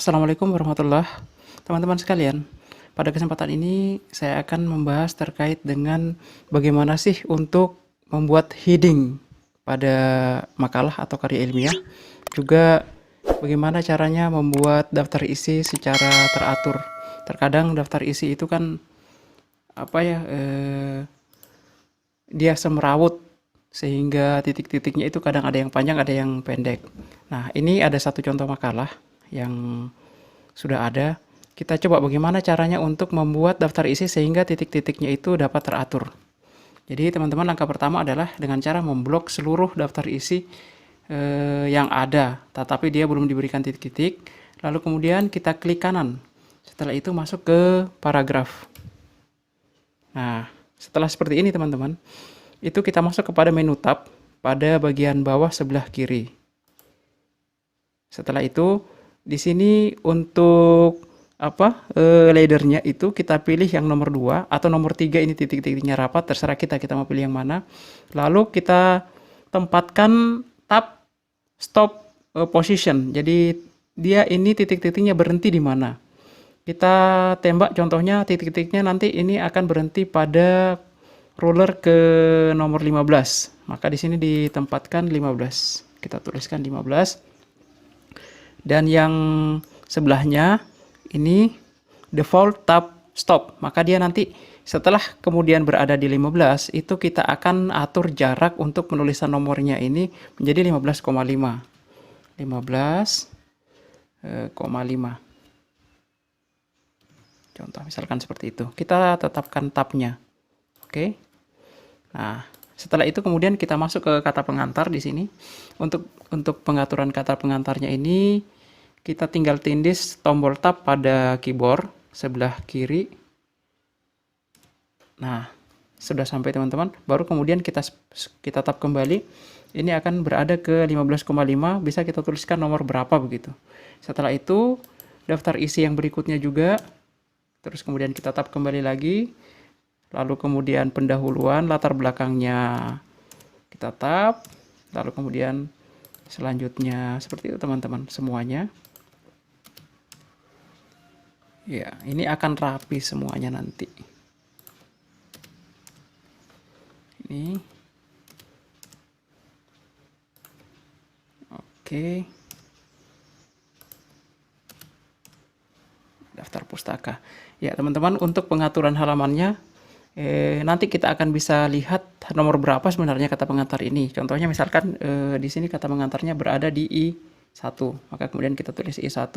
Assalamualaikum warahmatullah. Teman-teman sekalian, pada kesempatan ini saya akan membahas terkait dengan bagaimana sih untuk membuat heading pada makalah atau karya ilmiah. Juga bagaimana caranya membuat daftar isi secara teratur. Terkadang daftar isi itu kan apa ya dia semrawut sehingga titik-titiknya itu kadang ada yang panjang, ada yang pendek. Nah, ini ada satu contoh makalah yang sudah ada. Kita coba bagaimana caranya untuk membuat daftar isi sehingga titik-titiknya itu dapat teratur. Jadi teman-teman, langkah pertama adalah dengan cara memblok seluruh daftar isi yang ada, tetapi dia belum diberikan titik-titik. Lalu kemudian kita klik kanan. Setelah itu masuk ke paragraf. Nah, setelah seperti ini teman-teman, itu kita masuk kepada menu tab pada bagian bawah sebelah kiri. Setelah itu di sini untuk laddernya itu kita pilih yang nomor 2 atau nomor 3, ini titik-titiknya rapat, terserah kita mau pilih yang mana. Lalu kita tempatkan tab stop position. Jadi dia ini titik-titiknya berhenti di mana. Kita tembak contohnya titik-titiknya nanti ini akan berhenti pada ruler ke nomor 15. Maka di sini ditempatkan 15. Kita tuliskan 15. Dan yang sebelahnya ini default tab stop. Maka dia nanti setelah kemudian berada di 15, itu kita akan atur jarak untuk penulisan nomornya ini menjadi 15,5. 15,5. Contoh misalkan seperti itu. Kita tetapkan tabnya. Oke. Nah, setelah itu kemudian kita masuk ke kata pengantar di sini. Untuk pengaturan kata pengantarnya ini kita tinggal tindis tombol tab pada keyboard sebelah kiri. Nah, sudah sampai teman-teman. Baru kemudian kita tab kembali. Ini akan berada ke 15,5. Bisa kita tuliskan nomor berapa begitu. Setelah itu daftar isi yang berikutnya juga. Terus kemudian kita tab kembali lagi. Lalu kemudian pendahuluan, latar belakangnya kita tab. Lalu kemudian selanjutnya seperti itu teman-teman semuanya. Ya, ini akan rapi semuanya nanti. Ini. Oke. Daftar pustaka. Ya, teman-teman, untuk pengaturan halamannya nanti kita akan bisa lihat nomor berapa sebenarnya kata pengantar ini. Contohnya misalkan di sini kata pengantarnya berada di I1, maka kemudian kita tulis I1.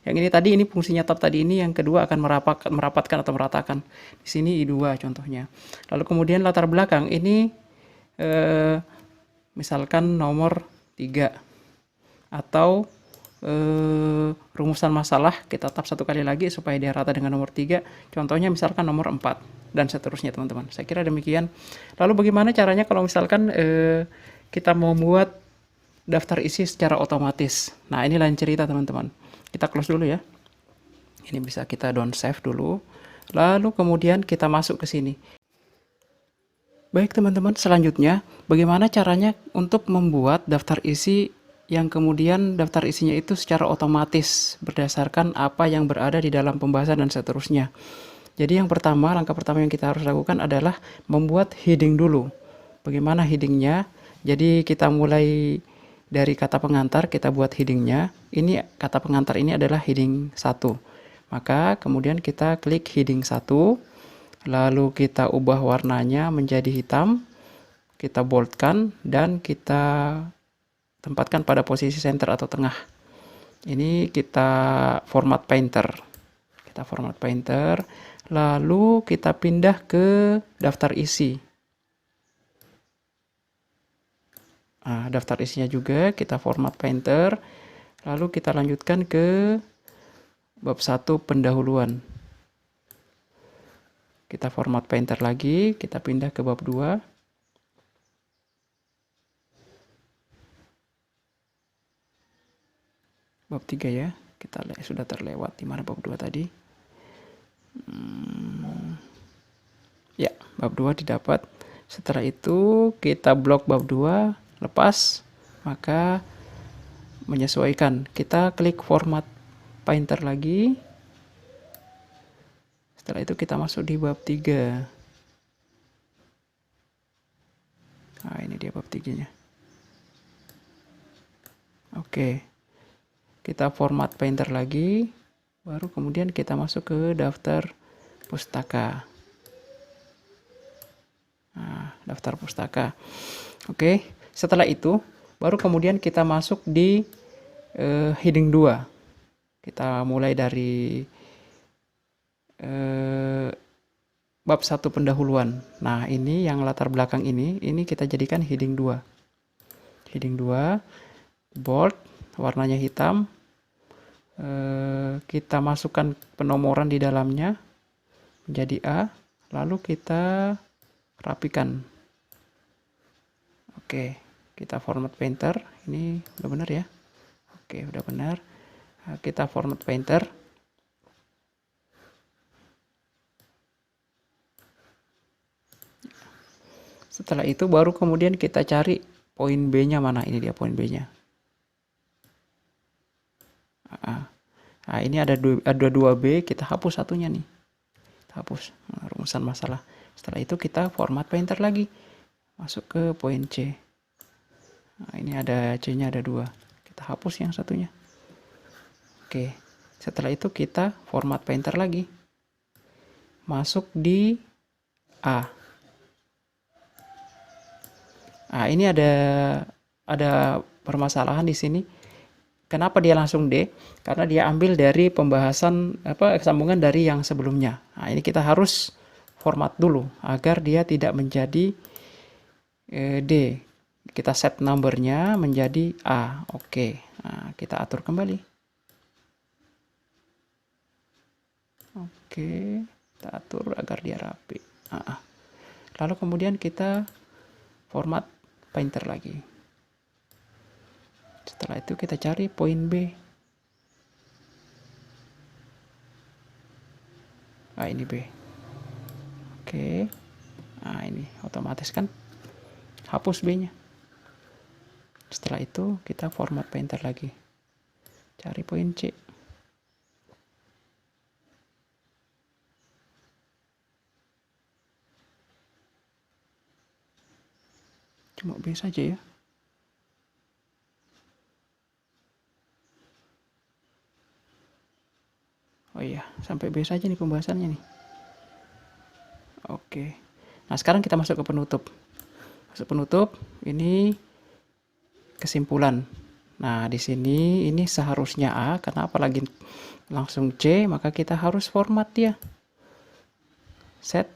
Yang ini tadi, ini fungsinya tab tadi ini, yang kedua akan merapatkan atau meratakan. Di sini I2 contohnya. Lalu kemudian latar belakang ini misalkan nomor 3 atau rumusan masalah kita tab satu kali lagi supaya dia rata dengan nomor 3. Contohnya misalkan nomor 4 dan seterusnya teman-teman. Saya kira demikian. Lalu bagaimana caranya kalau misalkan kita mau membuat daftar isi secara otomatis. Nah, ini lain cerita teman-teman. Kita close dulu ya. Ini bisa kita down save dulu. Lalu kemudian kita masuk ke sini. Baik teman-teman, selanjutnya bagaimana caranya untuk membuat daftar isi yang kemudian daftar isinya itu secara otomatis berdasarkan apa yang berada di dalam pembahasan dan seterusnya. Jadi yang pertama, langkah pertama yang kita harus lakukan adalah membuat heading dulu. Bagaimana headingnya? Jadi kita mulai dari kata pengantar, kita buat headingnya. Ini kata pengantar ini adalah heading 1. Maka kemudian kita klik heading 1, lalu kita ubah warnanya menjadi hitam, kita boldkan dan kita tempatkan pada posisi center atau tengah. Ini kita format painter. Kita format painter, lalu kita pindah ke daftar isi. Nah, daftar isinya juga kita format painter, lalu kita lanjutkan ke bab 1 pendahuluan. Kita format painter lagi, kita pindah ke bab 2. Bab 3 ya, kita sudah terlewat di mana bab 2 tadi. Ya, bab 2 didapat. Setelah itu kita blok bab 2, lepas, maka menyesuaikan. Kita klik format Painter lagi. Setelah itu kita masuk di bab 3. Nah, ini dia bab 3-nya. Oke. Kita format Painter lagi. Baru kemudian kita masuk ke daftar pustaka. Nah, daftar pustaka. Oke. Setelah itu, baru kemudian kita masuk di heading 2. Kita mulai dari bab 1 pendahuluan. Nah, ini yang latar belakang ini kita jadikan heading 2. Heading 2, bold, warnanya hitam. Kita masukkan penomoran di dalamnya menjadi A, lalu kita rapikan. Oke, kita format Painter. Ini udah benar ya? Oke, udah benar. Nah, kita format Painter. Setelah itu baru kemudian kita cari poin B-nya mana. Ini dia poin B-nya. Nah, ini ada 2B, kita hapus satunya nih. Kita hapus rumusan masalah. Setelah itu kita format Painter lagi. Masuk ke poin C. Nah, ini ada C-nya ada 2. Kita hapus yang satunya. Oke. Setelah itu kita format Painter lagi. Masuk di A. Nah, ini ada permasalahan di sini. Kenapa dia langsung D? Karena dia ambil dari pembahasan sambungan dari yang sebelumnya. Nah, ini kita harus format dulu agar dia tidak menjadi D. Kita set numbernya menjadi A. Oke. Nah, kita atur kembali. Oke, kita atur agar dia rapi. Lalu kemudian kita format Painter lagi. Setelah itu kita cari poin B. Ah, ini B. Oke. Nah, ini otomatis kan hapus B-nya. Setelah itu kita format Painter lagi. Cari poin C. Cuma B saja ya. Oh iya, sampai B saja nih pembahasannya nih. Oke. Nah, sekarang kita masuk ke penutup. Masuk penutup, ini kesimpulan. Nah, di sini ini seharusnya A, karena apalagi langsung C, maka kita harus format dia. Set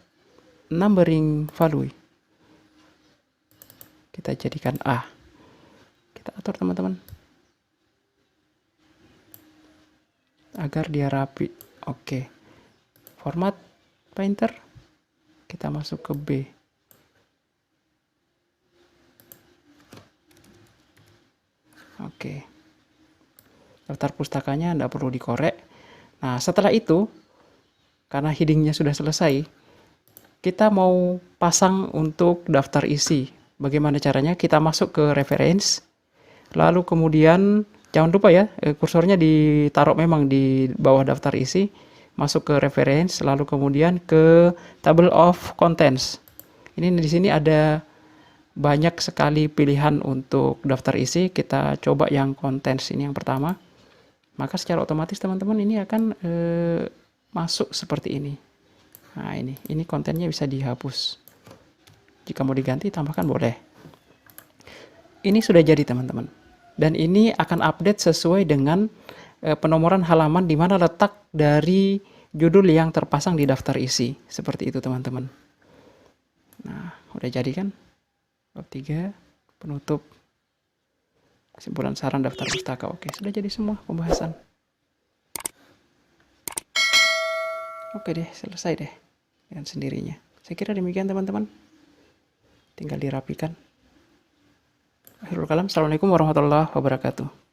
numbering value. Kita jadikan A. Kita atur teman-teman. Agar dia rapi. Oke. Format Painter. Kita masuk ke B. Oke. Daftar pustakanya tidak perlu dikorek. Nah, setelah itu, karena headingnya sudah selesai, kita mau pasang untuk daftar isi. Bagaimana caranya? Kita masuk ke reference. Lalu kemudian jangan lupa ya, kursornya ditaruh memang di bawah daftar isi, masuk ke reference, lalu kemudian ke table of contents. Ini di sini ada banyak sekali pilihan untuk daftar isi. Kita coba yang contents ini yang pertama. Maka secara otomatis teman-teman ini akan masuk seperti ini. Nah, ini kontennya bisa dihapus. Jika mau diganti, tambahkan boleh. Ini sudah jadi teman-teman. Dan ini akan update sesuai dengan penomoran halaman di mana letak dari judul yang terpasang di daftar isi. Seperti itu teman-teman. Nah, udah jadi kan? Bab 3, penutup, kesimpulan saran daftar pustaka. Oke, sudah jadi semua pembahasan. Oke deh, selesai deh dengan sendirinya. Saya kira demikian teman-teman. Tinggal dirapikan. Akhirul kalam. Assalamualaikum warahmatullahi wabarakatuh.